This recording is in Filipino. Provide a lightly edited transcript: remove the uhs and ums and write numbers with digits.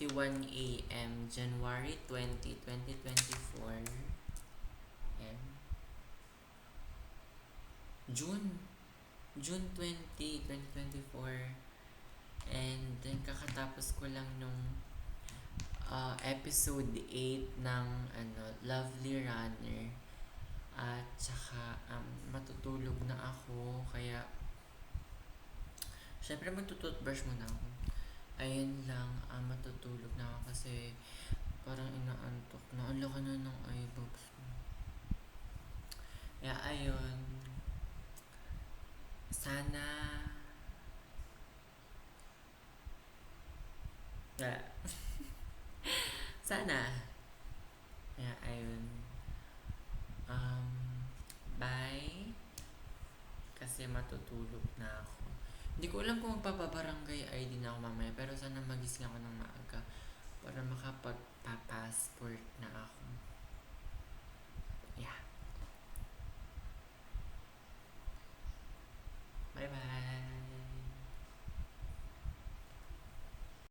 9:51 a.m. January 20, 2024. And June June 20, 2024. And then kakatapos ko lang nung episode 8 ng Lovely Runner. At saka matutulog na ako. Kaya syempre magtututbrush muna ako. Ayun lang, matutulog na ako kasi parang inaantok na. Ang laki na ng eyebags mo. Kaya ayun, sana yeah. Sana. Kaya ayun. Bye. Kasi matutulog na ako. Hindi ko alam kung magpapabarangay ID na ako mamaya. Pero sana magising ako ng maaga para makapagpa-passport na ako.